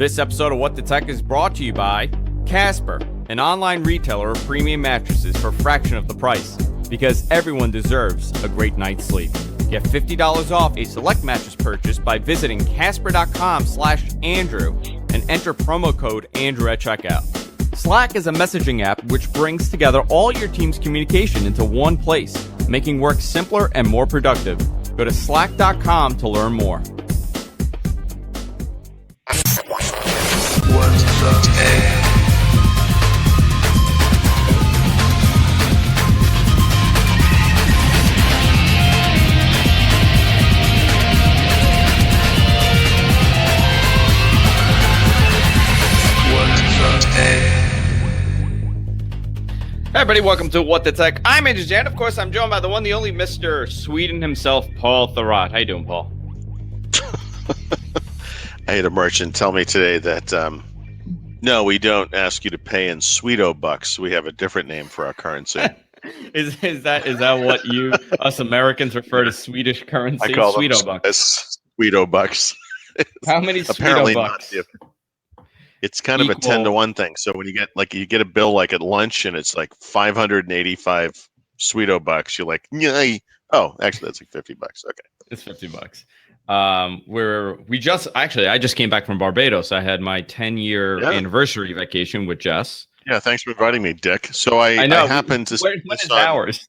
This episode of What the Tech is brought to you by Casper, an online retailer of premium mattresses for a fraction of the price. Because everyone deserves a great night's sleep. Get $50 off a select mattress purchase by visiting casper.com/Andrew and enter promo code Andrew at checkout. Slack is a messaging app which brings together all your team's communication into one place, making work simpler and more productive. Go to slack.com to learn more. What's the tech? Hey everybody, welcome to What the Tech. I'm Andrew Jan. Of course, I'm joined by the one, the only Mr. Sweden himself, Paul Thurrott. How you doing, Paul? I had a merchant tell me today that no, we don't ask you to pay in Sweeto bucks. We have a different name for our currency. Is that what you us Americans refer to Swedish currency? I call Sweeto them bucks. Sweeto bucks. How many Apparently Sweeto bucks? It's kind of a 10 to 1 thing. So when you get a bill like at lunch and it's like 585 Sweeto bucks, you're like, yay. Oh, actually that's like $50. Okay. It's $50. I just came back from Barbados. I had my 10-year anniversary vacation with Jess. Yeah, thanks for inviting me, Dick. So I happened to when is ours?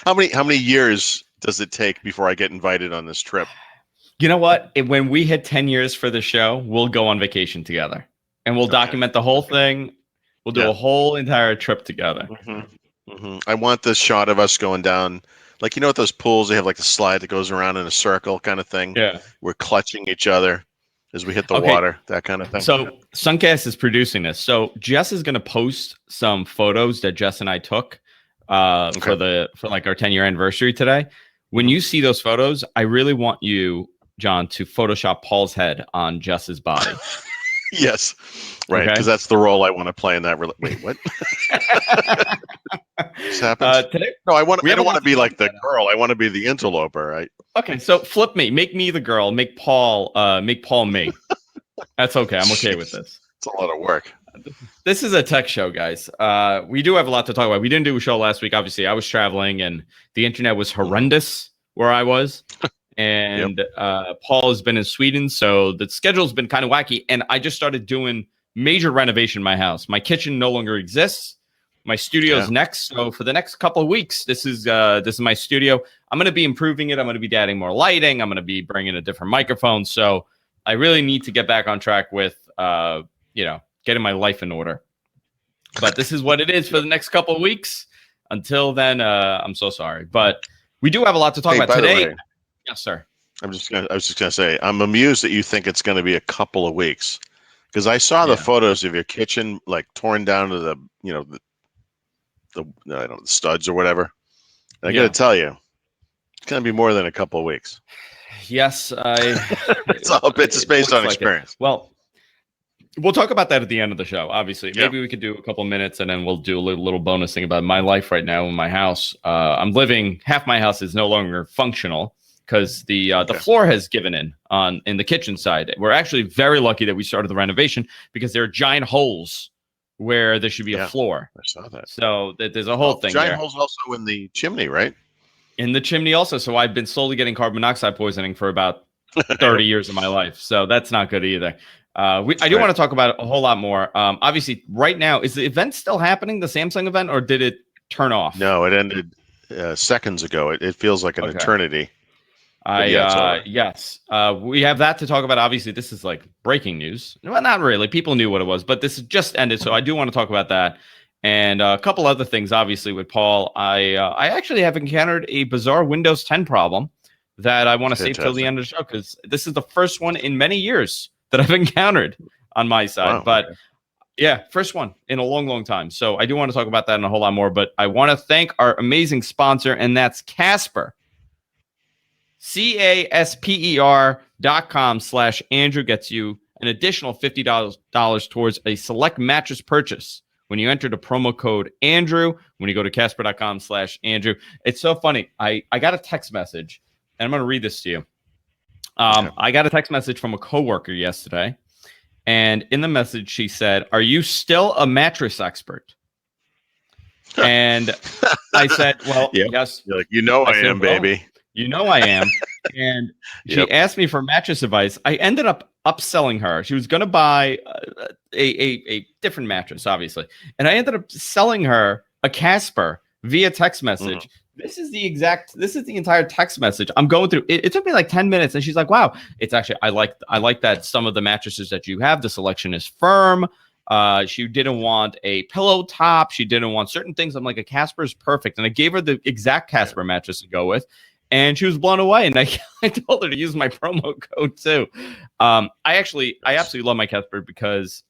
How many years does it take before I get invited on this trip? You know what? When we hit 10 years for the show, we'll go on vacation together and we'll document the whole thing. We'll do a whole entire trip together. Mm-hmm. Mm-hmm. I want this shot of us going down, like, you know, at those pools, they have like the slide that goes around in a circle kind of thing. Yeah. We're clutching each other as we hit the water, that kind of thing. So Suncast is producing this. So Jess is going to post some photos that Jess and I took for like our 10-year anniversary today. When you see those photos, I really want you, John, to Photoshop Paul's head on Jess's body. Yes, right, because that's the role I want to play in that. Wait, what? This happens today? No, I don't want to be like the girl. I want to be the interloper, right? Okay, so flip me. Make me the girl. Make Paul me. That's okay. I'm okay with this. It's a lot of work. This is a tech show, guys. We do have a lot to talk about. We didn't do a show last week. Obviously, I was traveling, and the internet was horrendous where I was. And Paul has been in Sweden, so the schedule's been kind of wacky. And I just started doing major renovation in my house. My kitchen no longer exists. My studio's next. So for the next couple of weeks, this is my studio. I'm going to be improving it. I'm going to be adding more lighting. I'm going to be bringing a different microphone. So I really need to get back on track with, getting my life in order. But this is what it is for the next couple of weeks. Until then, I'm so sorry. But we do have a lot to talk about today. Yes, sir. I was just gonna say, I'm amused that you think it's going to be a couple of weeks, because I saw the photos of your kitchen like torn down to the the studs or whatever. And I got to tell you, it's going to be more than a couple of weeks. Yes, it's based on experience. Well, we'll talk about that at the end of the show. Obviously, maybe we could do a couple of minutes and then we'll do a little bonus thing about my life right now in my house. Half my house is no longer functional, because the floor has given in the kitchen side. We're actually very lucky that we started the renovation, because there are giant holes where there should be a floor. I saw that. So there's a whole thing giant there. Holes also in the chimney, right? In the chimney also. So I've been slowly getting carbon monoxide poisoning for about 30 years of my life. So that's not good either. I do want to talk about a whole lot more. Obviously, right now, is the event still happening, the Samsung event, or did it turn off? No, it ended seconds ago. It feels like an eternity. Yes. We have that to talk about. Obviously, this is like breaking news. Well, not really. People knew what it was, but this just ended. So I do want to talk about that. And a couple other things, obviously, with Paul. I actually have encountered a bizarre Windows 10 problem that I want to save till the end of the show, because this is the first one in many years that I've encountered on my side. Wow, but first one in a long, long time. So I do want to talk about that and a whole lot more. But I want to thank our amazing sponsor, and that's Casper. CASPER.com/Andrew gets you an additional $50 towards a select mattress purchase when you enter the promo code Andrew, when you go to Casper.com/Andrew. It's so funny. I got a text message, and I'm going to read this to you. I got a text message from a coworker yesterday, and in the message she said, "Are you still a mattress expert?" And I said, "Well, Yep. yes." You're like, I am, "Well, baby. you know I am." And she asked me for mattress advice. I ended up upselling her. She was going to buy a different mattress, obviously, and I ended up selling her a Casper via text message. This is the entire text message. I'm going through it. It took me like 10 minutes, and she's like, "Wow, it's actually I like that some of the mattresses that you have, the selection is firm." She didn't want a pillow top. She didn't want certain things. I'm like, a Casper is perfect, and I gave her the exact Casper mattress to go with, and she was blown away. And I told her to use my promo code too. I absolutely love my Casper because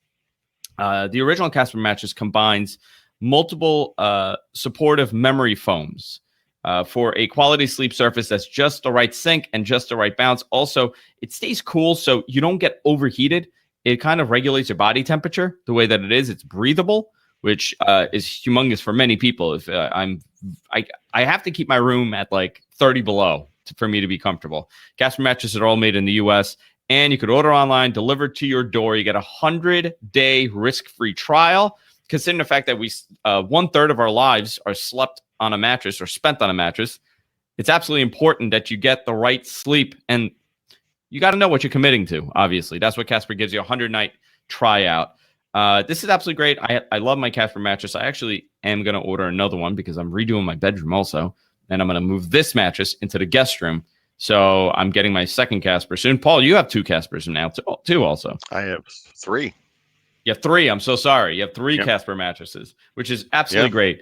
the original Casper mattress combines multiple supportive memory foams. For a quality sleep surface that's just the right sink and just the right bounce. Also, it stays cool so you don't get overheated. It kind of regulates your body temperature the way that it is. It's breathable, which is humongous for many people. If I have to keep my room at like 30 below for me to be comfortable. Casper mattresses are all made in the U.S. and you could order online, delivered to your door. You get a 100-day risk-free trial. Considering the fact that we 1/3 of our lives are slept on a mattress or spent on a mattress, it's absolutely important that you get the right sleep, and you got to know what you're committing to. Obviously, that's what Casper gives you, 100-night tryout. This is absolutely great. I love my Casper mattress. I actually am going to order another one because I'm redoing my bedroom also, and I'm going to move this mattress into the guest room. So I'm getting my second Casper soon. Paul, you have 2 Caspers now too also. I have 3. You have 3. I'm so sorry. You have 3 Casper mattresses, which is absolutely great.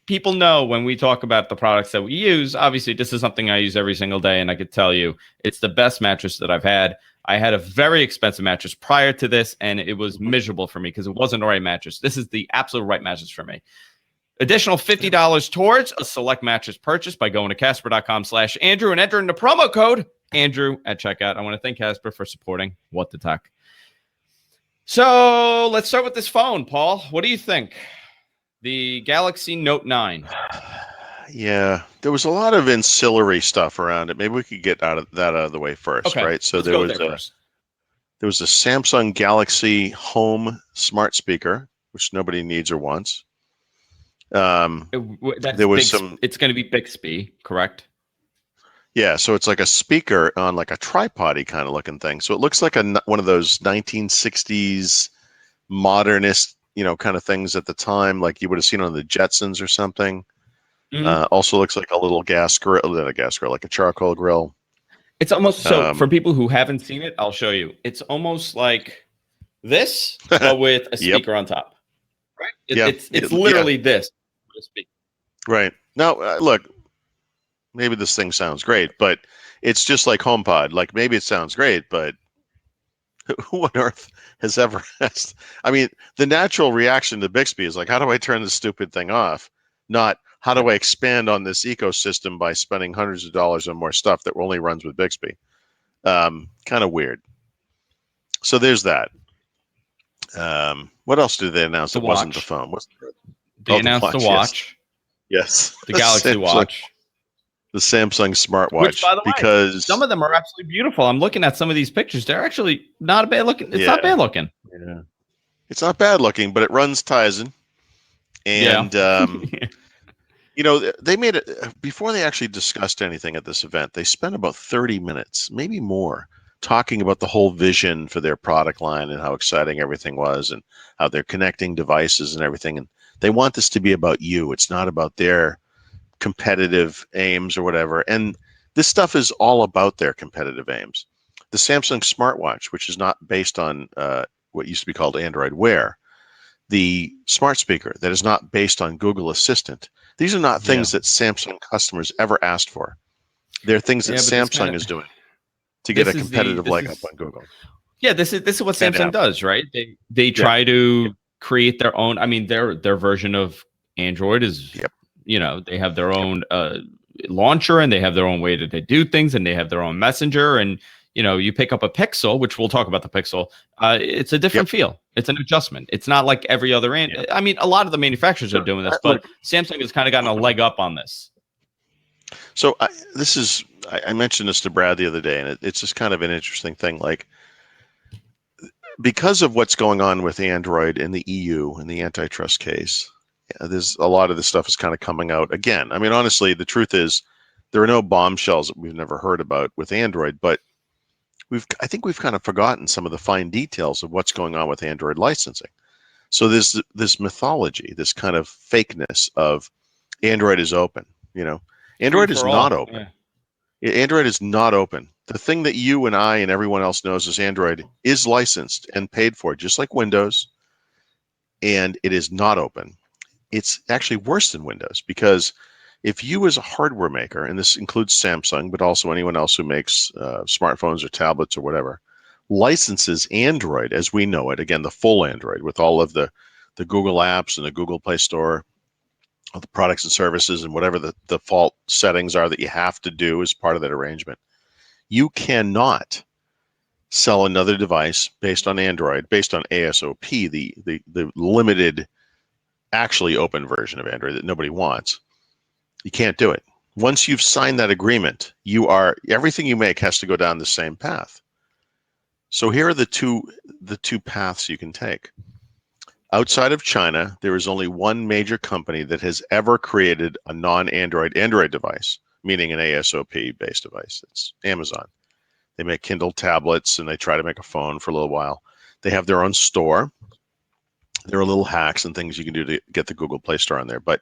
People know when we talk about the products that we use, obviously this is something I use every single day, and I could tell you it's the best mattress that I've had. I had a very expensive mattress prior to this, and it was miserable for me because it wasn't the right mattress. This is the absolute right mattress for me. Additional $50 towards a select mattress purchase by going to Casper.com/Andrew and entering the promo code Andrew at checkout. I want to thank Casper for supporting What the Tech. So let's start with this phone, Paul. What do you think? The Galaxy Note 9. Yeah, there was a lot of ancillary stuff around it. Maybe we could get out of the way first, right? So there was a Samsung Galaxy Home smart speaker, which nobody needs or wants. There was It's going to be Bixby, correct? Yeah, so it's like a speaker on like a tripod-y kind of looking thing. So it looks like one of those 1960s modernist, kind of things at the time, like you would have seen on the Jetsons or something. Also looks like a little gas grill, like a charcoal grill. It's almost for people who haven't seen it, I'll show you. It's almost like this, but with a speaker on top. Right? It's literally this with a speaker. Right. Now, look, maybe this thing sounds great, but it's just like HomePod. Like maybe it sounds great, but who on earth has ever asked? I mean, the natural reaction to Bixby is like, how do I turn this stupid thing off? Not how do I expand on this ecosystem by spending hundreds of dollars on more stuff that only runs with Bixby? Kind of weird. So there's that. What else did they announce that wasn't the phone? They announced the watch. Yes. The Galaxy Watch. The Samsung smartwatch. Which, by the way, some of them are absolutely beautiful. I'm looking at some of these pictures. They're actually not bad looking. It's not bad looking. Yeah. It's not bad looking, but it runs Tizen. And, they made it before they actually discussed anything at this event. They spent about 30 minutes, maybe more, talking about the whole vision for their product line and how exciting everything was and how they're connecting devices and everything. And they want this to be about you. It's not about their competitive aims or whatever. And this stuff is all about their competitive aims. The Samsung smartwatch, which is not based on what used to be called Android Wear, the smart speaker that is not based on Google Assistant. These are not things that Samsung customers ever asked for. They're things that Samsung is doing to get a competitive leg up on Google. Yeah, this is what Samsung does, right? They try to create their own. I mean, their version of Android is they have their own launcher, and they have their own way that they do things, and they have their own messenger. And you pick up a Pixel, which we'll talk about the Pixel. It's a different feel. It's an adjustment. It's not like every other. I mean, a lot of the manufacturers are doing this, but Samsung has kind of gotten a leg up on this. So I mentioned this to Brad the other day, and it's just kind of an interesting thing. Like, because of what's going on with Android in the EU and the antitrust case, there's a lot of this stuff is kind of coming out again. I mean, honestly, the truth is there are no bombshells that we've never heard about with Android, but I think we've kind of forgotten some of the fine details of what's going on with Android licensing. So there's this mythology, this kind of fakeness of Android is open. Free Android is for not all. open. Yeah. Android is not open. The thing that you and I and everyone else knows is Android is licensed and paid for, just like Windows, and it is not open. It's actually worse than Windows, because if you as a hardware maker, and this includes Samsung, but also anyone else who makes smartphones or tablets or whatever, licenses Android as we know it, again, the full Android with all of the Google apps and the Google Play Store, all the products and services and whatever the default settings are that you have to do as part of that arrangement, you cannot sell another device based on Android, based on ASOP, the limited, actually open version of Android that nobody wants. You can't do it. Once you've signed that agreement, everything you make has to go down the same path. So here are the two paths you can take. Outside of China, there is only one major company that has ever created a non-Android device, meaning an ASOP-based device. It's Amazon. They make Kindle tablets, and they try to make a phone for a little while. They have their own store. There are little hacks and things you can do to get the Google Play Store on there. But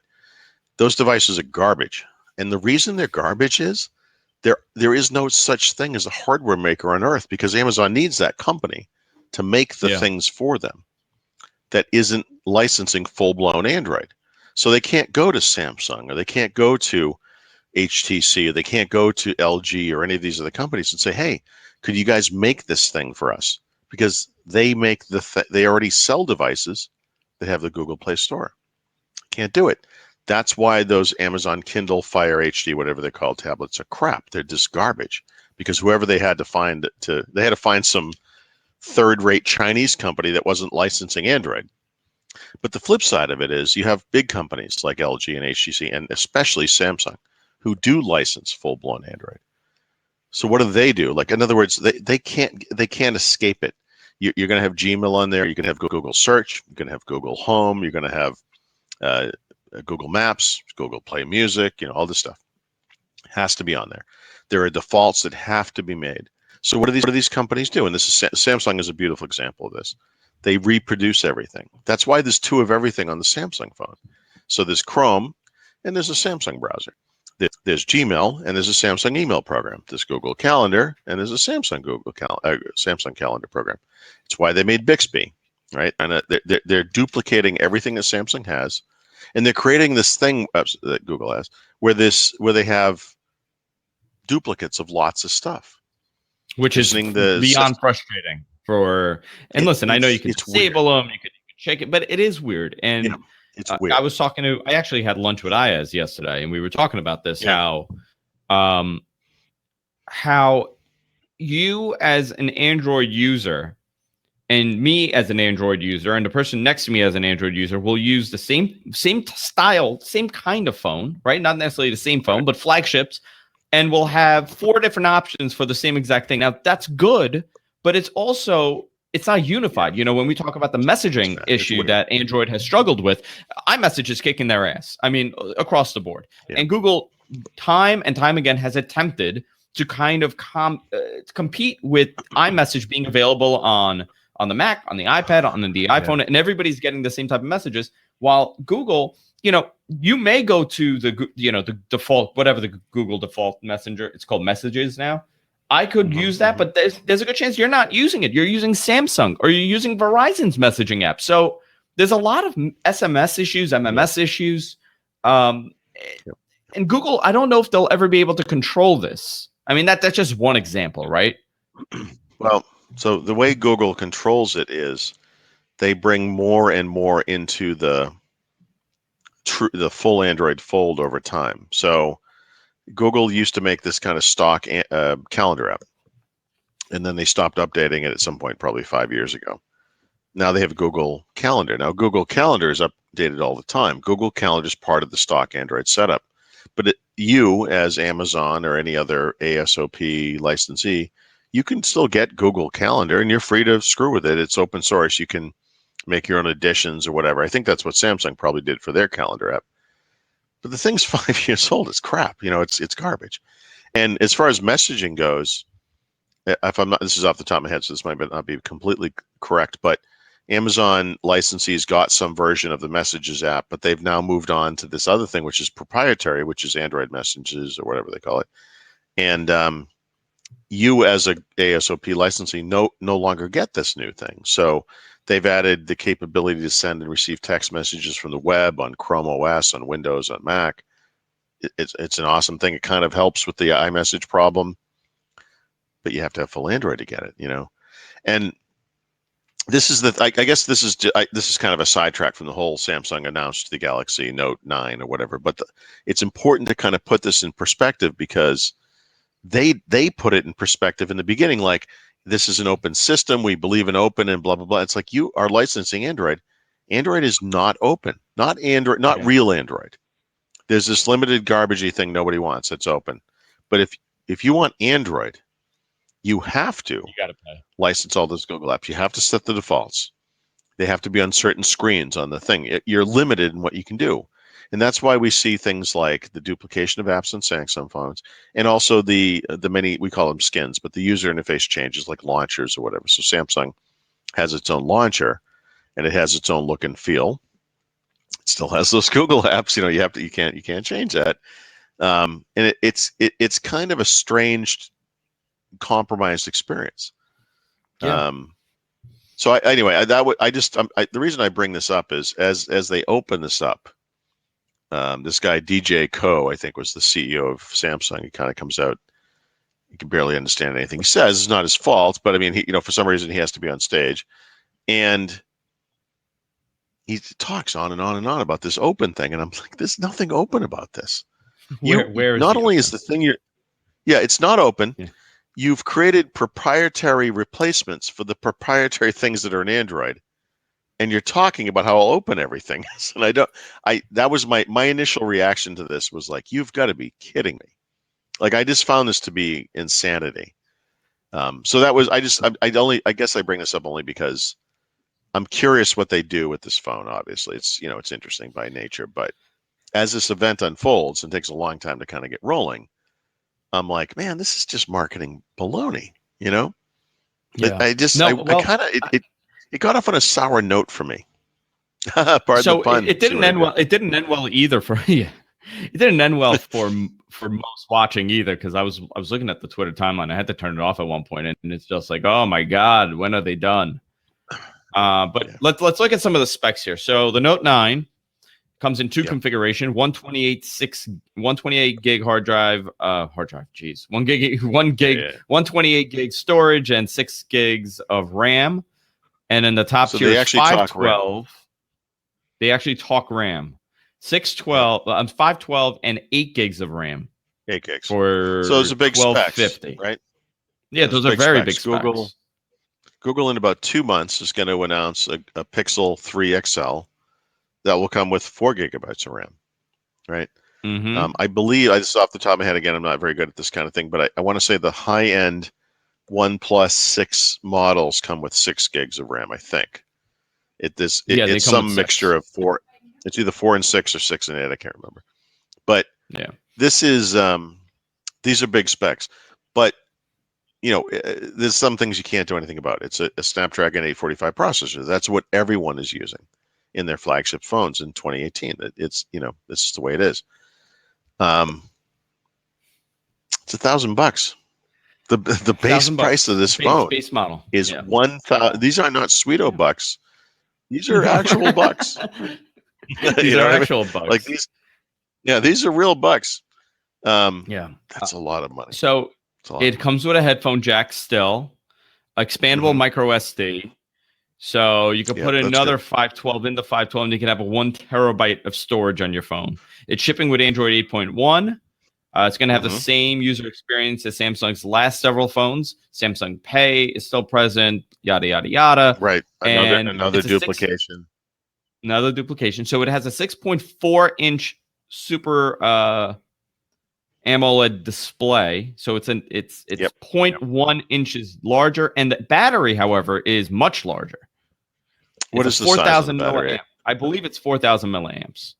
those devices are garbage. And the reason they're garbage is there is no such thing as a hardware maker on earth, because Amazon needs that company to make the things for them that isn't licensing full-blown Android. So they can't go to Samsung, or they can't go to HTC, or they can't go to LG or any of these other companies and say, hey, could you guys make this thing for us? Because they make they already sell devices that have the Google Play Store. Can't do it. That's why those Amazon Kindle Fire HD, whatever they're called, tablets are crap. They're just garbage, because whoever they had to find some third-rate Chinese company that wasn't licensing Android. But the flip side of it is you have big companies like LG and HTC, and especially Samsung, who do license full-blown Android. So what do? Like, in other words, they can't escape it. You're going to have Gmail on there. You're going to have Google Search. You're going to have Google Home. You're going to have Google Maps, Google Play Music. All this stuff has to be on there. There are defaults that have to be made. So what do these companies do? And Samsung is a beautiful example of this. They reproduce everything. That's why there's two of everything on the Samsung phone. So there's Chrome, and there's a Samsung browser. There's Gmail, and there's a Samsung email program. There's Google Calendar, and there's a Samsung Samsung Calendar program. It's why they made Bixby, right? And they're duplicating everything that Samsung has, and they're creating this thing that Google has, where they have duplicates of lots of stuff. Which is beyond frustrating listen, I know you can disable them, you could check it, but it is weird. And it's weird. I actually had lunch with Ayaz yesterday, and we were talking about this, how you as an Android user and me as an Android user and the person next to me as an Android user will use the same style, same kind of phone, right? Not necessarily the same phone, but flagships. And we'll have 4 different options for the same exact thing. Now, that's good, but it's not unified. When we talk about the messaging issue that Android has struggled with, iMessage is kicking their ass. I mean, across the board. Yeah. And Google, time and time again, has attempted to kind of compete with iMessage being available on the Mac, on the iPad, on the iPhone, and everybody's getting the same type of messages. While Google, you may go to the default, whatever the Google default messenger, it's called Messages now. I could use that, but there's a good chance you're not using it. You're using Samsung, or you're using Verizon's messaging app. So there's a lot of SMS issues, MMS issues. And Google, I don't know if they'll ever be able to control this. I mean, that's just one example, right? Well, so the way Google controls it is they bring more and more into the full Android fold over time. So Google used to make this kind of stock calendar app, and then they stopped updating it at some point, probably 5 years ago. Now they have Google Calendar. Now Google Calendar is updated all the time. Google Calendar is part of the stock Android setup, but you, as Amazon or any other ASOP licensee, you can still get Google Calendar, and you're free to screw with it. It's open source. You can make your own additions or whatever. I think that's what Samsung probably did for their calendar app. But the thing's 5 years old. It's crap. It's garbage. And as far as messaging goes, if I'm not, this is off the top of my head, so this might not be completely correct, but Amazon licensees got some version of the Messages app, but they've now moved on to this other thing, which is proprietary, which is Android Messages or whatever they call it. And you, as a ASOP licensee, no longer get this new thing. So they've added the capability to send and receive text messages from the web on Chrome OS, on Windows, on Mac. It's an awesome thing. It kind of helps with the iMessage problem, but you have to have full Android to get it, And this is I guess this is kind of a sidetrack from the whole Samsung announced the Galaxy Note 9 or whatever. But it's important to kind of put this in perspective, because they put it in perspective in the beginning, like, this is an open system, we believe in open and blah blah blah. It's like, you are licensing Android. Android is not open, not Android, not real Android. There's this limited garbagey thing nobody wants. It's open. But if you want Android, you have to license all those Google apps. You have to set the defaults. They have to be on certain screens on the thing. You're limited in what you can do. And that's why we see things like the duplication of apps on Samsung phones, and also the many, we call them skins, but the user interface changes, like launchers or whatever. So Samsung has its own launcher, and it has its own look and feel. It still has those Google apps. You can't change that. And it's kind of a strange, compromised experience. Yeah. The reason I bring this up is as they open this up, this guy DJ Ko, I think, was the CEO of Samsung. He kind of comes out, you can barely understand anything he says. It's not his fault, but I mean, for some reason he has to be on stage, and he talks on and on and on about this open thing, and I'm like, there's nothing open about this. Where is not only is the thing it's not open. Yeah. You've created proprietary replacements for the proprietary things that are in Android, and you're talking about how open everything is. And that was my initial reaction to this, was like, you've got to be kidding me. Like, I just found this to be insanity. So that was, I guess I bring this up only because I'm curious what they do with this phone. Obviously, it's interesting by nature, but as this event unfolds and takes a long time to kind of get rolling, I'm like, man, this is just marketing baloney, Yeah. It got off on a sour note for me. Pardon the pun. It didn't end well. It didn't end well either for you. It didn't end well for most watching either, because I was looking at the Twitter timeline. I had to turn it off at one point, and it's just like, oh my god, when are they done? But let's look at some of the specs here. So the Note 9 comes in two configuration: 128 gig hard drive. 128 gig storage, and 6 gigs of RAM. And then the top tier is 512. They actually talk RAM. 512 and 8 gigs of RAM. 8 gigs. So those are big specs, right? Yeah, those are very big specs. Google in about 2 months is going to announce a Pixel 3 XL that will come with 4 gigabytes of RAM, right? Mm-hmm. I believe, just off the top of my head, again, I'm not very good at this kind of thing, but I want to say the high-end OnePlus 6 models come with 6 gigs of RAM, I think. It's some mixture of 4. It's either 4 and 6 or 6 and 8. I can't remember. But this is these are big specs. But there's some things you can't do anything about. It's a Snapdragon 845 processor. That's what everyone is using in their flagship phones in 2018. It's this is the way it is. It's $1,000. The base price of this phone base model is 1,000. These are not Sweeto bucks. These are actual bucks. These are actual bucks. Like these. Yeah, these are real bucks. That's a lot of money. So it comes with a headphone jack still, expandable micro SD. So you can put another 512 into 512, and you can have a 1 terabyte of storage on your phone. It's shipping with Android 8.1. It's going to have the same user experience as Samsung's last several phones. Samsung Pay is still present, yada, yada, yada. Right. Another duplication. Another duplication. So it has a 6.4-inch super AMOLED display, so it's it's Yep. zero point 0.1 inches larger, and the battery, however, is much larger. What It's is the size of the 4,000 battery? milliamp. I believe it's 4,000 milliamps.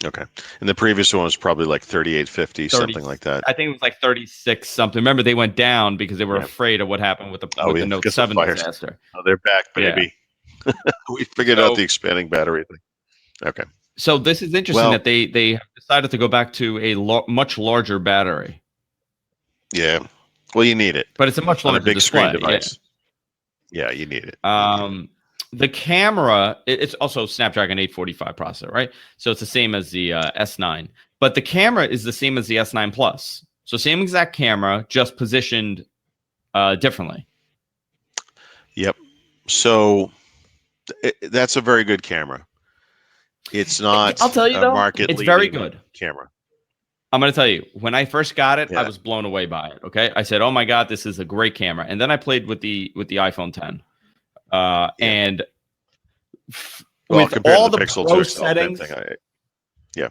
Okay. And the previous one was probably like 3850, 30, something like that. I think it was like 36 something. Remember, they went down because they were Yeah. afraid of what happened with the Note because of 7 fires. disaster. Oh, they're back, baby. We figured out the expanding battery thing. Okay. So this is interesting that they have decided to go back to a much larger battery. Yeah. Well, you need it. But it's a much larger on a big display, screen device. Yeah, you need it. The camera, it's also Snapdragon 845 processor, right? So it's the same as the S9, but the camera is the same as the S9 Plus. So same exact camera, just positioned differently. Yep. So that's a very good camera. It's not. I'll tell you though, it's very good camera. I'm going to tell you, when I first got it, I was blown away by it. Okay, I said, "Oh my god, this is a great camera." And then I played with the iPhone 10, and with all the pro settings,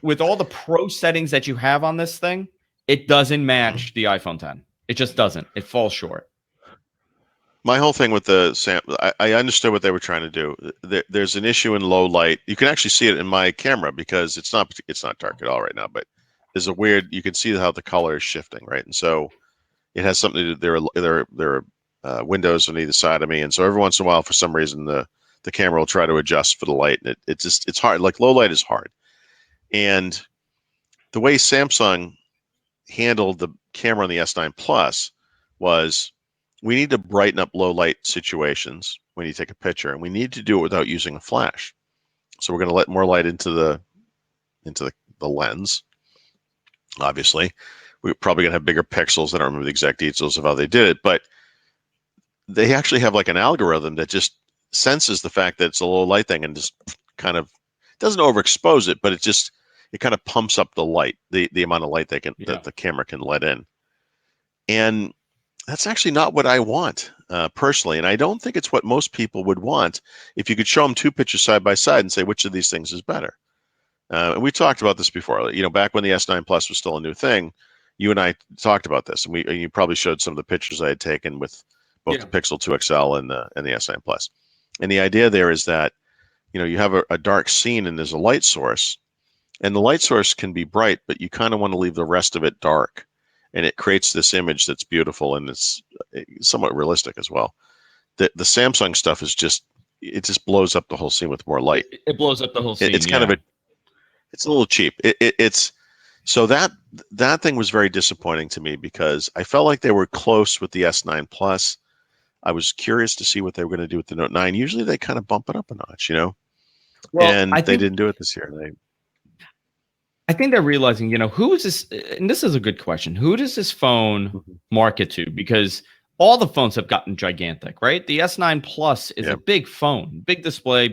with all the pro settings that you have on this thing, it doesn't match the iPhone 10. It just doesn't. It falls short. My whole thing with the I understood what they were trying to do. There's an issue in low light. You can actually see it in my camera because it's not dark at all right now, but there's a weird, you can see how the color is shifting, right? And so it has something to do. There are windows on either side of me, and so every once in a while, for some reason, the camera will try to adjust for the light, and it's hard. Like low light is hard, and the way Samsung handled the camera on the S9 Plus was, we need to brighten up low light situations when you take a picture, and we need to do it without using a flash. So we're going to let more light into the lens. Obviously, we're probably going to have bigger pixels. I don't remember the exact details of how they did it, but they actually have like an algorithm that just senses the fact that it's a low light thing and just kind of doesn't overexpose it, but it kind of pumps up the light, the amount of light that the camera can let in. And that's actually not what I want personally. And I don't think it's what most people would want if you could show them two pictures side by side and say, which of these things is better? And we talked about this before. Back when the S9 Plus was still a new thing, you and I talked about this, and you probably showed some of the pictures I had taken with both the Pixel 2 XL and the S9 Plus. And the idea there is that, you have a dark scene and there's a light source, and the light source can be bright, but you kind of want to leave the rest of it dark, and it creates this image that's beautiful and it's somewhat realistic as well. The Samsung stuff is it just blows up the whole scene with more light. It blows up the whole scene. It's kind of it's a little cheap. It's so that thing was very disappointing to me because I felt like they were close with the S9 Plus. I was curious to see what they were going to do with the Note 9. Usually they kind of bump it up a notch, Well, and they didn't do it this year. I think they're realizing, who is this? And this is a good question. Who does this phone market to? Because all the phones have gotten gigantic, right? The S9 Plus is a big phone, big display,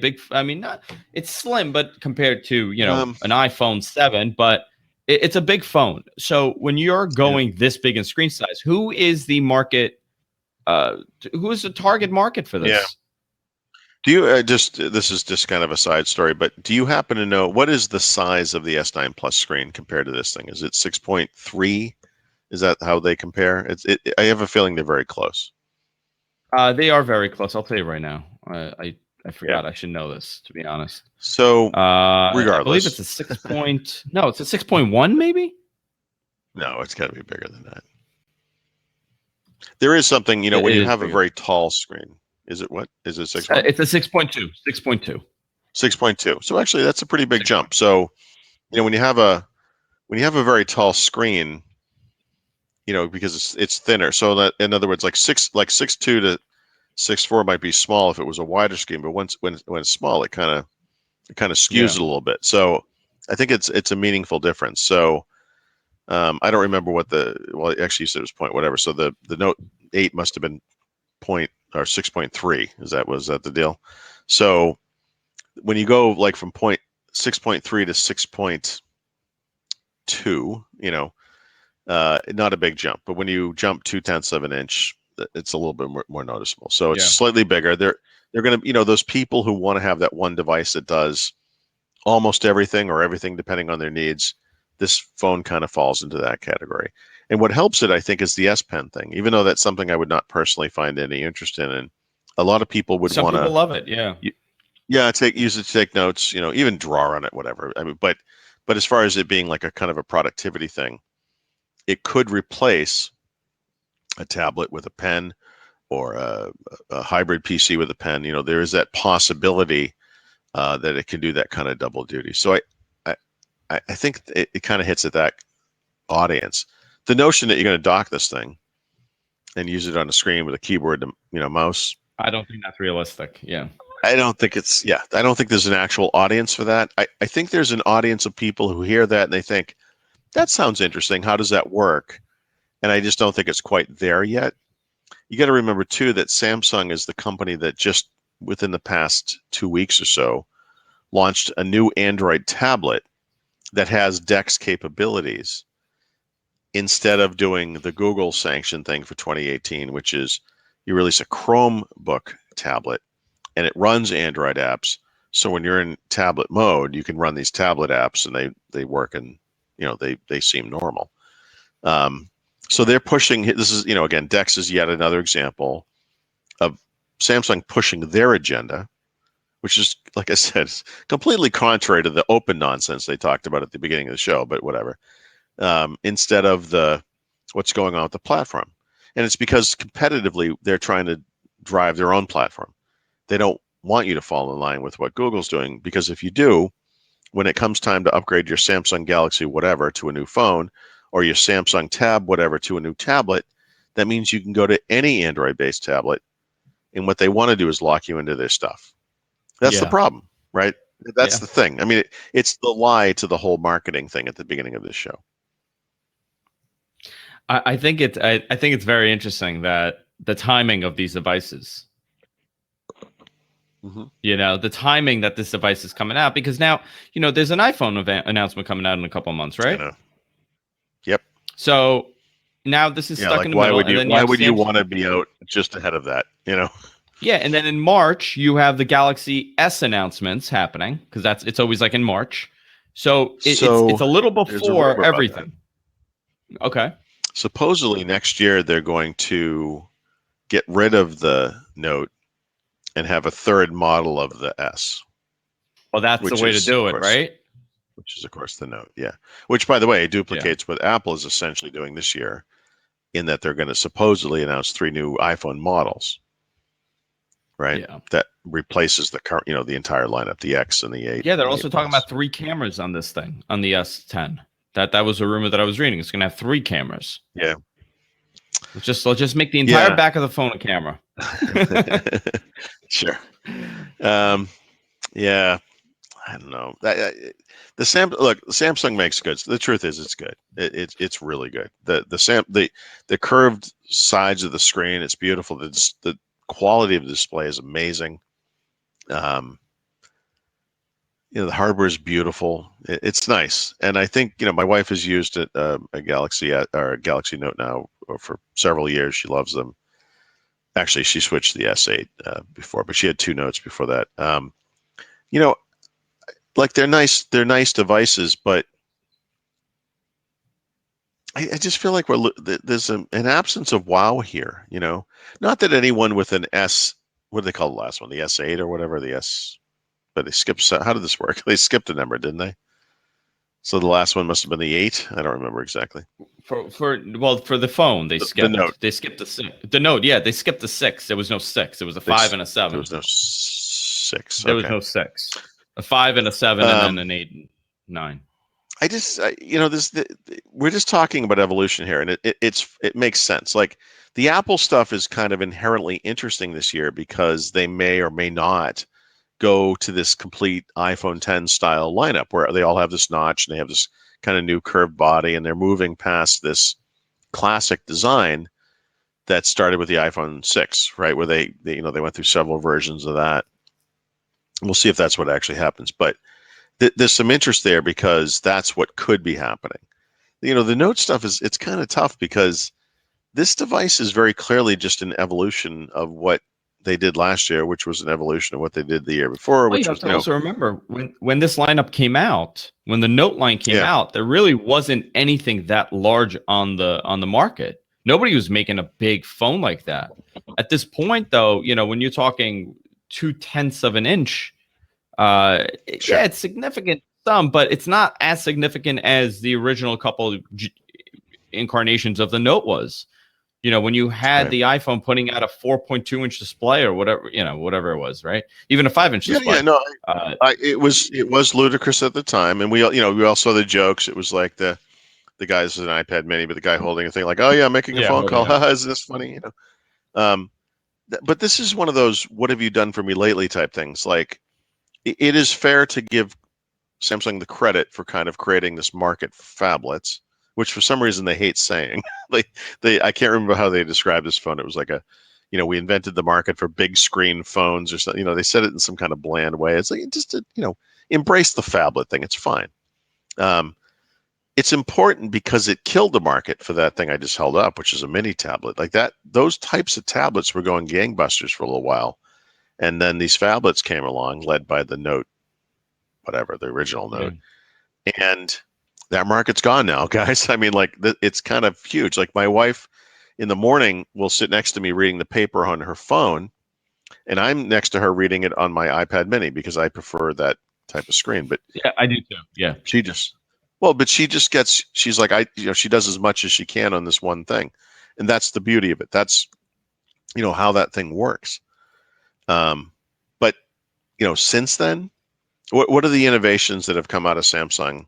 it's slim, but compared to, an iPhone 7, but it's a big phone. So when you're going this big in screen size, who is the market? Who is the target market for this? Yeah. Do you this is just kind of a side story, but do you happen to know what is the size of the S9 Plus screen compared to this thing? Is it 6.3? Is that how they compare? I have a feeling they're very close. They are very close. I'll tell you right now. I forgot. I should know this, to be honest. So regardless, I believe it's a 6 point. No, it's a 6.1, maybe. No, it's got to be bigger than that. There is something, when you have a very tall screen. Is it what? Is it 6? It's a 6.2. 6.2. 6.2. So actually, that's a pretty big jump. So, when you have a very tall screen, because it's thinner. So that, in other words, like 6.2 to 6.4 might be small if it was a wider screen, but when it's small, it kind of skews it a little bit. So I think it's a meaningful difference. So I don't remember what actually you said it was point whatever. So the Note 8 must have been 6.3. Was that the deal? So when you go like from 6.3 to 6.2, not a big jump, but when you jump 0.2 of an inch, it's a little bit more noticeable. So it's slightly bigger. They're going to, those people who want to have that one device that does almost everything or everything depending on their needs, this phone kind of falls into that category. And what helps it, I think, is the S Pen thing. Even though that's something I would not personally find any interest in, and a lot of people would Some want people to, love it. Yeah. use it to take notes. Even draw on it, whatever. I mean, but as far as it being like a kind of a productivity thing, it could replace a tablet with a pen or a hybrid PC with a pen. There is that possibility that it can do that kind of double duty. So I think it kind of hits at that audience. The notion that you're going to dock this thing and use it on a screen with a keyboard and mouse. I don't think that's realistic. Yeah. I don't think there's an actual audience for that. I think there's an audience of people who hear that and they think, that sounds interesting. How does that work? And I just don't think it's quite there yet. You got to remember, too, that Samsung is the company that just within the past 2 weeks or so launched a new Android tablet that has DeX capabilities instead of doing the Google sanction thing for 2018, which is you release a Chromebook tablet and it runs Android apps. So when you're in tablet mode, you can run these tablet apps and they work and they seem normal. So they're pushing. This is again, DeX is yet another example of Samsung pushing their agenda, which is, like I said, completely contrary to the open nonsense they talked about at the beginning of the show. But whatever. Instead of what's going on with the platform, and it's because competitively they're trying to drive their own platform. They don't want you to fall in line with what Google's doing, because if you do, when it comes time to upgrade your Samsung Galaxy whatever to a new phone, or your Samsung Tab whatever to a new tablet, that means you can go to any Android-based tablet, and what they want to do is lock you into their stuff. That's the problem, right? That's the thing. I mean, it's the lie to the whole marketing thing at the beginning of this show. I think it's very interesting that the timing of these devices, the timing that this device is coming out, because now, there's an iPhone announcement coming out in a couple of months, right? Yep. So now this is stuck in the why middle. Why would you want to be out just ahead of that? Yeah, and then in March you have the Galaxy S announcements happening, because it's always like in March. So it's a little before everything. Okay. Supposedly next year they're going to get rid of the Note and have a third model of the S. Well, that's the way to do it, right? Which is, of course, the Note, yeah. Which, by the way, duplicates what Apple is essentially doing this year, in that they're going to supposedly announce 3 new iPhone models, right? Yeah. That replaces the current, the entire lineup, the X and the 8. Yeah, they're also talking about 3 cameras on this thing, on the S10. That was a rumor that I was reading. It's going to have 3 cameras. Yeah. Let's just make the entire back of the phone a camera. Sure. Yeah. I don't know. Samsung makes good. The truth is, it's good. It's really good. The curved sides of the screen, it's beautiful. The quality of the display is amazing. The hardware is beautiful. It's nice, and I think my wife has used a Galaxy or a Galaxy Note now for several years. She loves them. Actually, she switched to the S8 before, but she had 2 Notes before that. Like they're nice devices, but I just feel like there's an absence of wow here. Not that anyone with an S, what do they call the last one, the S8 or whatever, the S. But they skipped. How did this work? They skipped a number, didn't they? So the last one must have been the 8. I don't remember exactly. For the phone, they skipped. The Note. They skipped the 6. The Note, yeah, they skipped the 6. There was no 6. It was a 5 and a 7. There was no 6. There was no 6. A 5 and a 7, and then an 8 and 9. I just, we're just talking about evolution here, and it makes sense. Like the Apple stuff is kind of inherently interesting this year because they may or may not go to this complete iPhone 10 style lineup where they all have this notch and they have this kind of new curved body, and they're moving past this classic design that started with the iPhone 6, right? Where they went through several versions of that. We'll see if that's what actually happens, but there's some interest there because that's what could be happening. The Note stuff it's kind of tough because this device is very clearly just an evolution of what they did last year, which was an evolution of what they did the year before, Well, you which have was, to also remember when this lineup came out, when the Note line came out, there really wasn't anything that large on the market. Nobody was making a big phone like that. At this point, though, when you're talking 0.2 of an inch, yeah, it's significant some, but it's not as significant as the original couple incarnations of the Note was. When you had the iPhone putting out a 4.2-inch display or whatever, whatever it was, right? Even a 5-inch display. Yeah, no, it was ludicrous at the time, and we all saw the jokes. It was like the guy's an iPad Mini, but the guy holding a thing like, oh yeah, making a phone call. Isn't this funny? But this is one of those "what have you done for me lately" type things. Like, it is fair to give Samsung the credit for kind of creating this market for phablets, which for some reason they hate saying. I can't remember how they described this phone. It was like we invented the market for big screen phones or something. They said it in some kind of bland way. It's like, just embrace the phablet thing. It's fine. It's important because it killed the market for that thing I just held up, which is a mini tablet. Like that, those types of tablets were going gangbusters for a little while. And then these phablets came along, led by the Note, whatever, the original Note. And that market's gone now, guys. I mean, it's kind of huge. Like, my wife in the morning will sit next to me reading the paper on her phone, and I'm next to her reading it on my iPad Mini because I prefer that type of screen. But yeah, I do too. Yeah, she's like, she does as much as she can on this one thing, and that's the beauty of it. That's how that thing works. But since then, what are the innovations that have come out of Samsung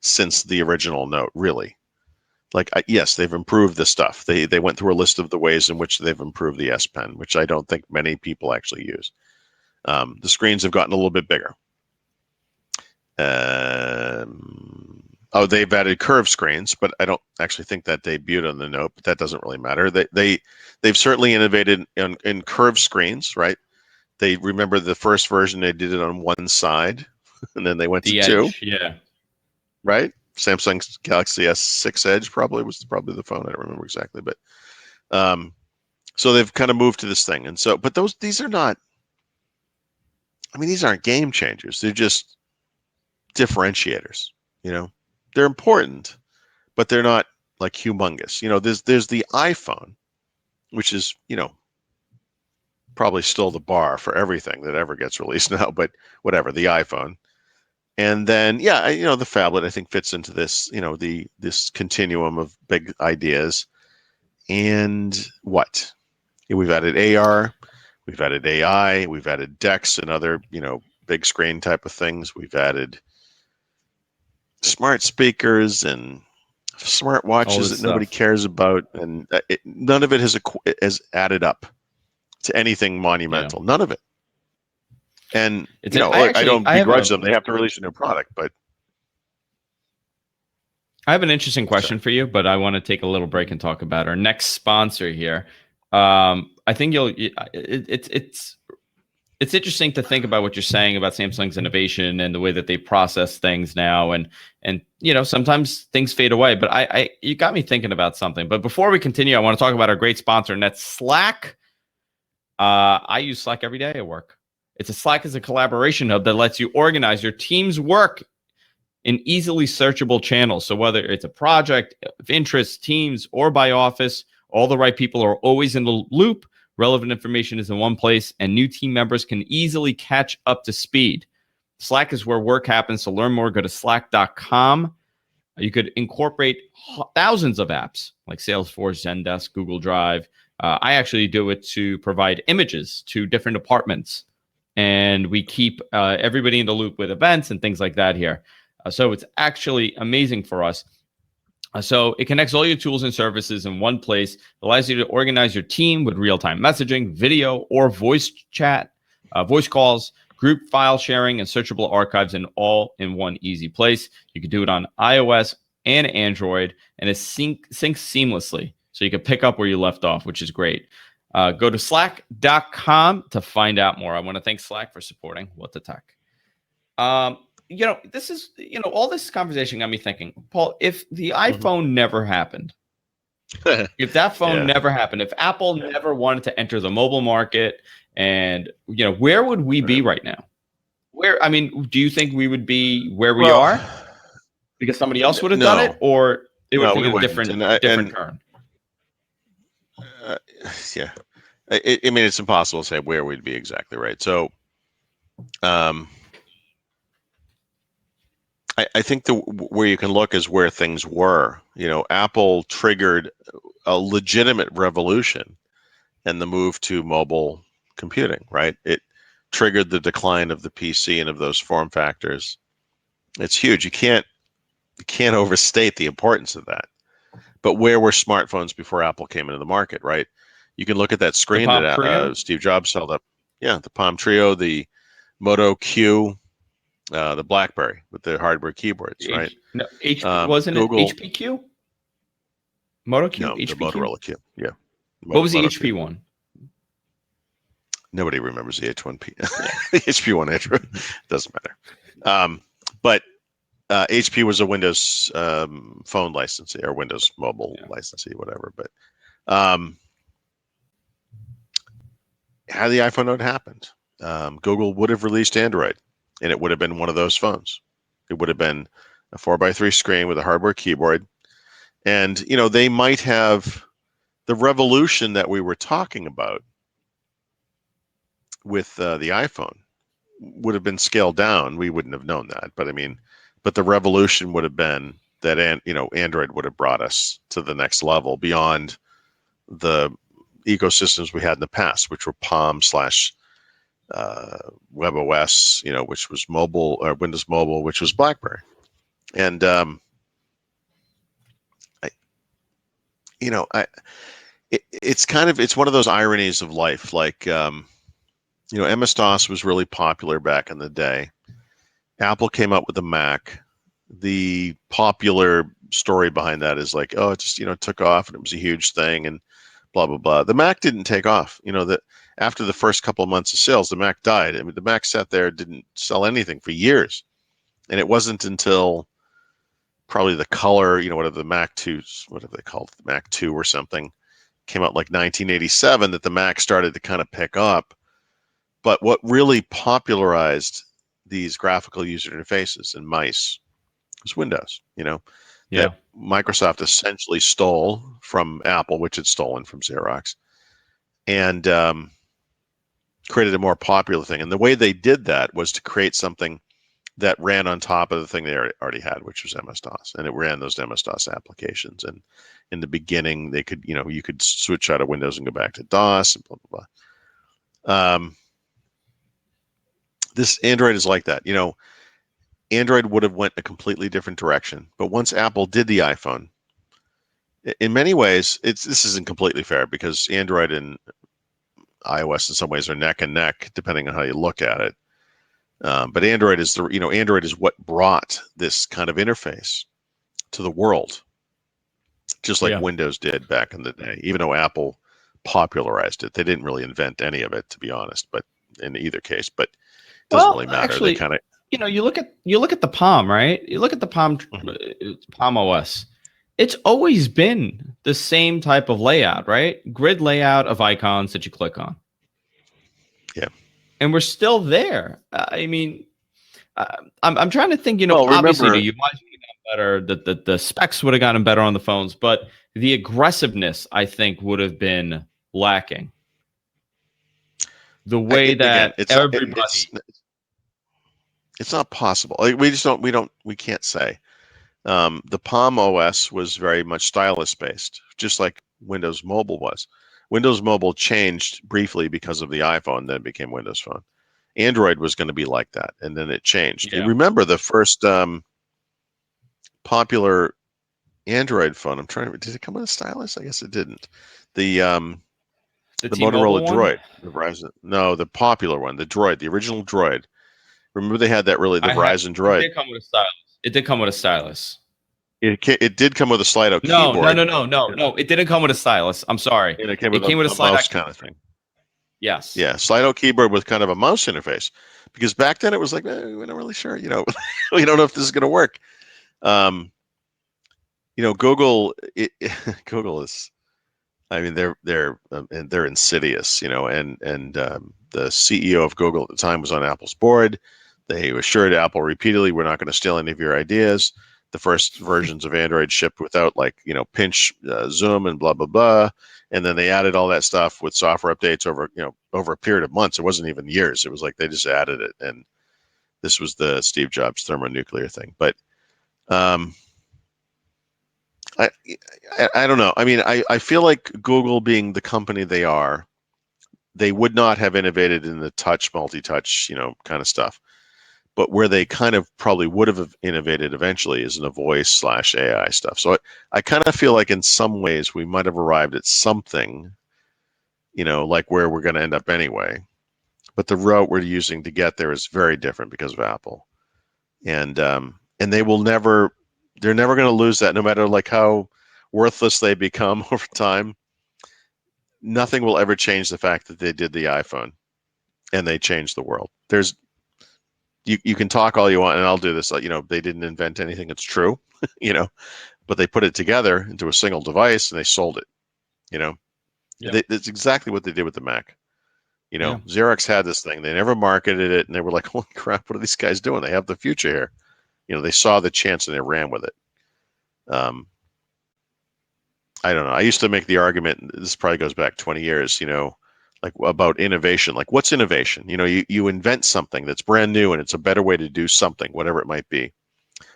since the original Note, really? Like, yes, they've improved the stuff. They went through a list of the ways in which they've improved the S Pen, which I don't think many people actually use. The screens have gotten a little bit bigger. They've added curved screens, but I don't actually think that debuted on the Note, but that doesn't really matter. They've certainly innovated in curved screens, right? They remember the first version, they did it on one side, and then they went to two. Yeah. Right? Samsung's Galaxy S6 Edge probably was the phone. I don't remember exactly, but so they've kind of moved to this thing. And so, but these are not, these aren't game changers. They're just differentiators. They're important, but they're not like humongous. There's the iPhone, which is, probably still the bar for everything that ever gets released now, but whatever, the iPhone. And then, the phablet, I think, fits into this, this continuum of big ideas. And we've added AR, we've added AI, we've added DeX and other, big screen type of things. We've added smart speakers and smart watches that nobody cares about, and none of it has added up to anything monumental. None of it. And I don't begrudge them. They have to release a new product, but I have an interesting question for you, but I want to take a little break and talk about our next sponsor here. I think it's interesting to think about what you're saying about Samsung's innovation and the way that they process things now, and sometimes things fade away. But you got me thinking about something. But before we continue, I want to talk about our great sponsor, and that's Slack. I use Slack every day at work. Slack is a collaboration hub that lets you organize your team's work in easily searchable channels. So whether it's a project of interest, teams, or by office, all the right people are always in the loop. Relevant information is in one place, and new team members can easily catch up to speed. Slack is where work happens. To learn more, go to slack.com. You could incorporate thousands of apps like Salesforce, Zendesk, Google Drive. I actually do it to provide images to different departments. And we keep everybody in the loop with events and things like that here. So it's actually amazing for us. So it connects all your tools and services in one place. It allows you to organize your team with real-time messaging, video, or voice chat, voice calls, group file sharing, and searchable archives, and all in one easy place. You can do it on iOS and Android, and it syncs seamlessly. So you can pick up where you left off, which is great. Go to slack.com to find out more. I want to thank Slack for supporting What the Tech. This is, all this conversation got me thinking, Paul, if the iPhone never happened, If that phone Yeah. never happened, if Apple never wanted to enter the mobile market, and where would we be right now? I mean, do you think we would be where we Well, are because somebody else would have done it, no, or it would have no, we taken a wouldn't. different turn? Uh, yeah, I mean, it's impossible to say where we'd be exactly, right? So, um, I think where you can look is where things were. Apple triggered a legitimate revolution and the move to mobile computing, right? It triggered the decline of the PC and of those form factors. It's huge. You can't overstate the importance of that. But where were smartphones before Apple came into the market, right? You can look at that The screen Palm that Trio? Steve Jobs held up. Yeah, the Palm Trio, the Moto Q, the BlackBerry with the hardware keyboards, right? No, HP wasn't it Google, HPQ? Moto Q? no, the HPQ? Motorola Q. Yeah, What was the Moto HP Q. one? Nobody remembers the H1P, the HP1 Android. Doesn't matter. But HP was a Windows phone licensee or Windows mobile licensee, whatever. But had the iPhone not happened, Google would have released Android, and it would have been one of those phones. It would have been a 4x3 screen with a hardware keyboard, and they might have the revolution that we were talking about with the iPhone would have been scaled down. We wouldn't have known that, but the revolution would have been that, Android would have brought us to the next level beyond the ecosystems we had in the past, which were Palm slash WebOS, which was mobile, or Windows Mobile, which was BlackBerry. And it's one of those ironies of life. Like MS-DOS was really popular back in the day. Apple came up with the Mac. The popular story behind that is like, oh, it just took off and it was a huge thing and blah blah blah. The Mac didn't take off. That after the first couple of months of sales, the Mac died. I mean, the Mac sat there, didn't sell anything for years, and it wasn't until probably the color, whatever the Mac 2s, whatever they called it, the Mac 2 or something, came out like 1987 that the Mac started to kind of pick up. But what really popularized these graphical user interfaces and mice was Windows, that Microsoft essentially stole from Apple, which had stolen from Xerox, and created a more popular thing. And the way they did that was to create something that ran on top of the thing they already had, which was MS-DOS, and it ran those MS-DOS applications. And in the beginning, they could, you could switch out of Windows and go back to DOS and blah blah blah. This Android is like that. Android would have went a completely different direction. But once Apple did the iPhone, in many ways, this isn't completely fair because Android and iOS in some ways are neck and neck, depending on how you look at it. But Android is Android is what brought this kind of interface to the world, just like Windows did back in the day. Even though Apple popularized it, they didn't really invent any of it, to be honest. But in either case, but it doesn't really matter. Actually, they kind of. You look at the Palm, right? You look at the Palm Palm OS. It's always been the same type of layout, right? Grid layout of icons that you click on. Yeah, and we're still there. I mean, I'm trying to think. Well, obviously, remember, the UI would have gotten better. The specs would have gotten better on the phones, but the aggressiveness, I think, would have been lacking. The way that everybody. It's not possible. Like, we can't say. The Palm OS was very much stylus based, just like Windows Mobile was. Windows Mobile changed briefly because of the iPhone, then became Windows Phone. Android was going to be like that, and then it changed. Yeah. Remember the first popular Android phone? Did it come with a stylus? I guess it didn't. The Motorola Droid, the Verizon. No, the popular one, the Droid, the original Droid. Remember they had that the Verizon Droid. It did come with a stylus. It did come with a stylus. It did come with a slide-out keyboard. No. It didn't come with a stylus. I'm sorry. And it came with a mouse kind of thing. Yes. Yeah, slide-out keyboard with kind of a mouse interface. Because back then it was like, we're not really sure. We don't know if this is going to work. Google, Google is, I mean, they're insidious, and the CEO of Google at the time was on Apple's board. They assured Apple repeatedly, "We're not going to steal any of your ideas." The first versions of Android shipped without pinch zoom and blah blah blah, and then they added all that stuff with software updates over a period of months. It wasn't even years. It was like they just added it, and this was the Steve Jobs thermonuclear thing. But um, I, I don't know. I mean, I feel like Google, being the company they are, they would not have innovated in the multi-touch, kind of stuff. But where they kind of probably would have innovated eventually is in the voice/AI stuff. So I kind of feel like in some ways we might have arrived at something, like where we're going to end up anyway. But the route we're using to get there is very different because of Apple, and they're never going to lose that, no matter like how worthless they become over time. Nothing will ever change the fact that they did the iPhone and they changed the world. You can talk all you want, and I'll do this. They didn't invent anything. It's true, but they put it together into a single device and they sold it. Yep. That's exactly what they did with the Mac. Yeah. Xerox had this thing. They never marketed it, and they were like, "Holy crap! What are these guys doing? They have the future here." They saw the chance and they ran with it. I don't know. I used to make the argument. This probably goes back 20 years. Like about innovation. Like, what's innovation? You invent something that's brand new and it's a better way to do something, whatever it might be.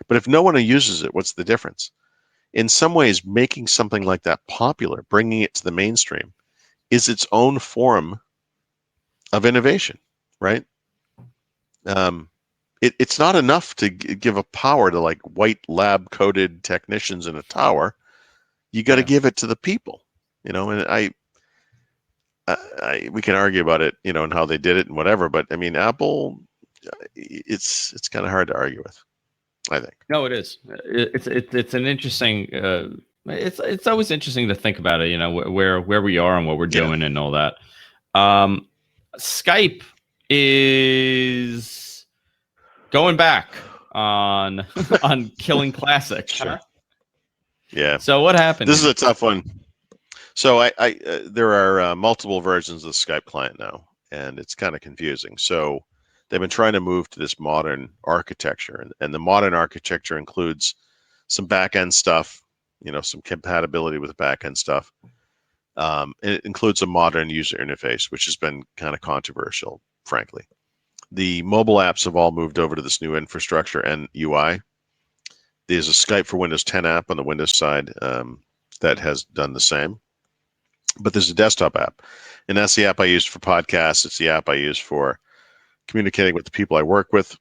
But if no one uses it, what's the difference? In some ways, making something like that popular, bringing it to the mainstream, is its own form of innovation, right? It's not enough to give a power to like white lab coded technicians in a tower. You got to give it to the people, and we can argue about it, and how they did it and whatever. But I mean, Apple, it's kind of hard to argue with, I think. No, it is. It's an interesting. It's always interesting to think about it. Where we are and what we're doing and all that. Skype is going back on Classic. Sure. Huh? Yeah. So what happened? This is a tough one. So there are multiple versions of the Skype client now, and it's kind of confusing. So they've been trying to move to this modern architecture, and the modern architecture includes some back-end stuff, some compatibility with back-end stuff. It includes a modern user interface, which has been kind of controversial, frankly. The mobile apps have all moved over to this new infrastructure and UI. There's a Skype for Windows 10 app on the Windows side that has done the same. But there's a desktop app, and that's the app I use for podcasts. It's the app I use for communicating with the people I work with.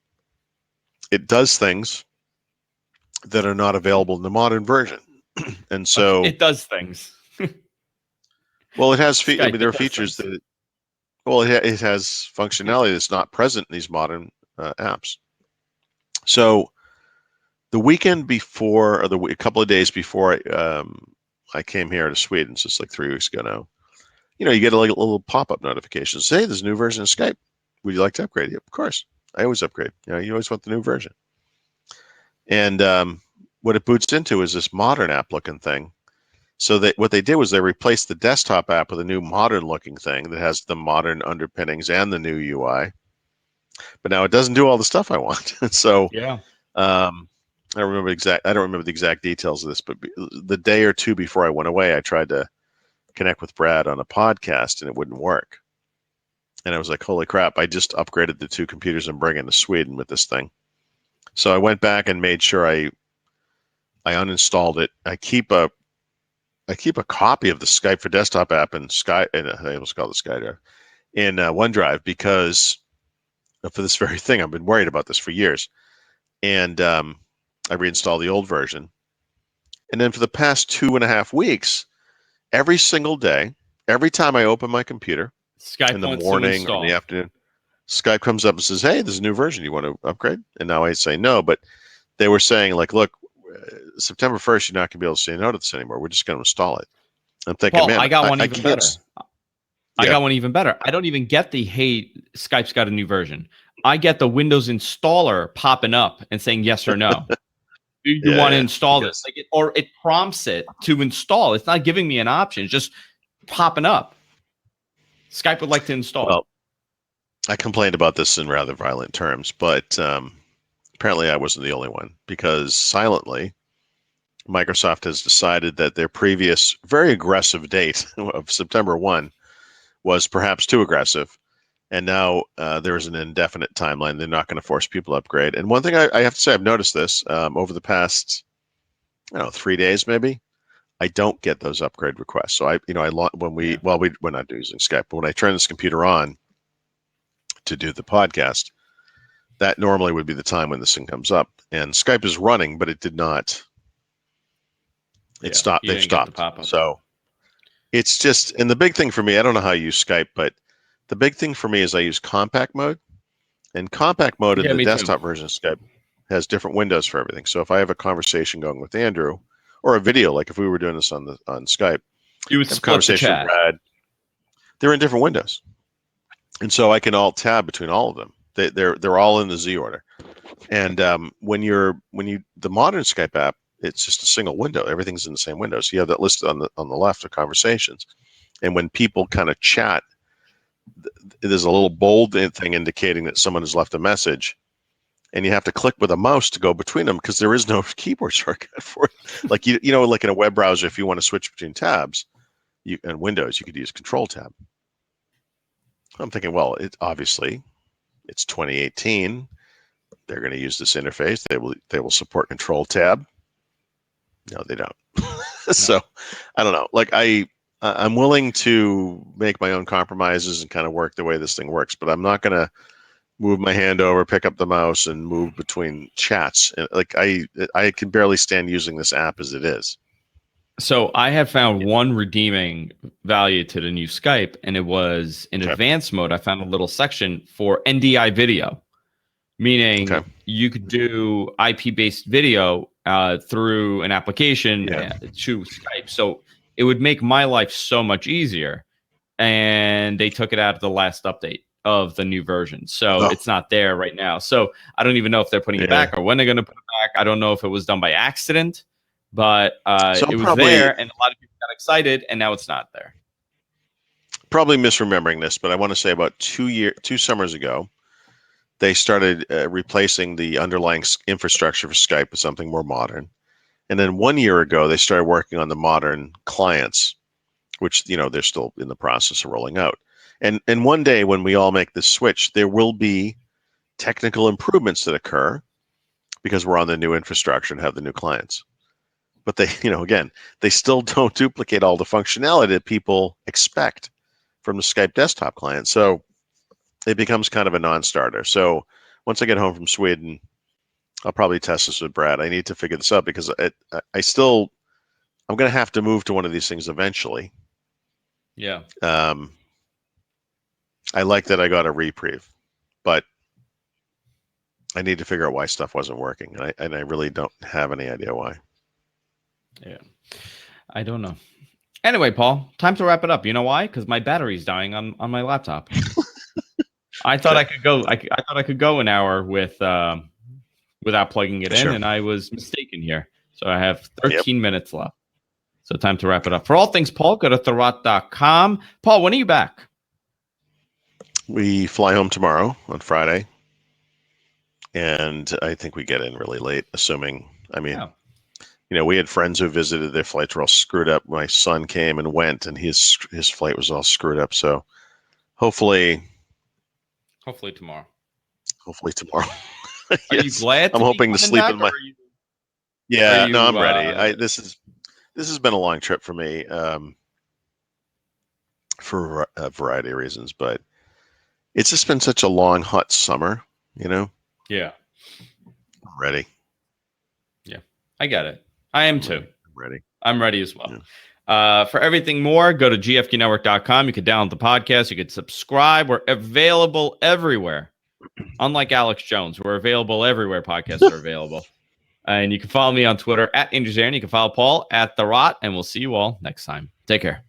It does things that are not available in the modern version. And so it does things. Well, it has Skype, there are features that it has functionality that's not present in these modern apps. So the weekend before, or a couple of days before I came here to Sweden, so it's like 3 weeks ago now, you get a little pop-up notification. Say, there's a new version of Skype. Would you like to upgrade? Yeah, of course. I always upgrade. You always want the new version. And what it boots into is this modern app looking thing. So what they did was they replaced the desktop app with a new modern looking thing that has the modern underpinnings and the new UI. But now it doesn't do all the stuff I want. So yeah. I don't remember the exact details of this, but the day or two before I went away, I tried to connect with Brad on a podcast and it wouldn't work. And I was like, holy crap, I just upgraded the 2 computers I'm bringing to Sweden with this thing. So I went back and made sure I uninstalled it. I keep a copy of the Skype for Desktop app in I almost call it SkyDrive in OneDrive, because for this very thing, I've been worried about this for years. And I reinstalled the old version. And then for the past 2.5 weeks, every single day, every time I open my computer, Skype in the morning or in the afternoon, Skype comes up and says, hey, there's a new version. You want to upgrade? And now I say no. But they were saying, like, look, September 1st, you're not going to be able to say no to this anymore. We're just going to install it. I'm thinking, Paul, man, I got one even better. I Yeah. got one even better. I don't even get the, hey, Skype's got a new version. I get the Windows installer popping up and saying yes or no. Do you want to install because, this? Like or it prompts it to install. It's not giving me an option. It's just popping up. Skype would like to install. Well, I complained about this in rather violent terms, but apparently I wasn't the only one, because silently, Microsoft has decided that their previous very aggressive date of September 1 was perhaps too aggressive. And now there is an indefinite timeline. They're not going to force people to upgrade. And one thing I have to say, I've noticed this over the past, 3 days maybe. I don't get those upgrade requests. So we're not using Skype, but when I turn this computer on to do the podcast, that normally would be the time when this thing comes up. And Skype is running, but it did not. It stopped. They've stopped. So it's just, and the big thing for me, I don't know how you use Skype, but the big thing for me is I use compact mode. And compact mode in the desktop version of Skype has different windows for everything. So if I have a conversation going with Andrew, or a video, like if we were doing this on Skype, you would split the chat. With Brad, they're in different windows, and so I can alt tab between all of them. They're all in the Z order. And the modern Skype app, it's just a single window. Everything's in the same window. So you have that listed on the left of conversations, and when people kind of chat, there's a little bold thing indicating that someone has left a message. And you have to click with a mouse to go between them because there is no keyboard shortcut for it. Like like in a web browser, if you want to switch between tabs, and Windows, you could use Control Tab. I'm thinking, well, it's 2018. They're going to use this interface. They will support Control Tab. No, they don't. So I don't know. Like I'm willing to make my own compromises and kind of work the way this thing works, but I'm not going to move my hand over, pick up the mouse, and move between chats. And like I can barely stand using this app as it is. So I have found one redeeming value to the new Skype, and it was in advanced mode. I found a little section for NDI video, meaning you could do IP-based video through an application to Skype. So it would make my life so much easier. And they took it out of the last update of the new version. So it's not there right now. So I don't even know if they're putting it back or when they're going to put it back. I don't know if it was done by accident, but it was there and a lot of people got excited and now it's not there. Probably misremembering this, but I want to say about 2 summers ago, they started replacing the underlying infrastructure for Skype with something more modern. And then 1 year ago, they started working on the modern clients, which, they're still in the process of rolling out. And one day when we all make this switch, there will be technical improvements that occur because we're on the new infrastructure and have the new clients. But they, again, they still don't duplicate all the functionality that people expect from the Skype desktop client. So it becomes kind of a non-starter. So once I get home from Sweden, I'll probably test this with Brad. I need to figure this out because I'm going to have to move to one of these things eventually. Yeah. I like that I got a reprieve, but I need to figure out why stuff wasn't working, and I really don't have any idea why. Yeah, I don't know. Anyway, Paul, time to wrap it up. You know why? Because my battery's dying on my laptop. I thought I could go. I thought I could go an hour without plugging it in, and I was mistaken here. So I have 13 minutes left. So time to wrap it up. For all things Paul, go to Thurrott.com. Paul, when are you back? We fly home tomorrow on Friday, and I think we get in really late, assuming, we had friends who visited, their flights were all screwed up. My son came and went, and his flight was all screwed up. So hopefully tomorrow. Yes. Are you glad? I'm hoping to sleep in my. I'm ready. This has been a long trip for me, for a variety of reasons, but it's just been such a long, hot summer, Yeah. I'm ready. Yeah, I get it. I am too. I'm ready as well. Yeah. For everything more, go to gfqnetwork.com. You can download the podcast. You can subscribe. We're available everywhere. Unlike Alex Jones, we're available everywhere podcasts are available. And you can follow me on Twitter @AngelZarian. You can follow Paul @Thurrott, and we'll see you all next time. Take care.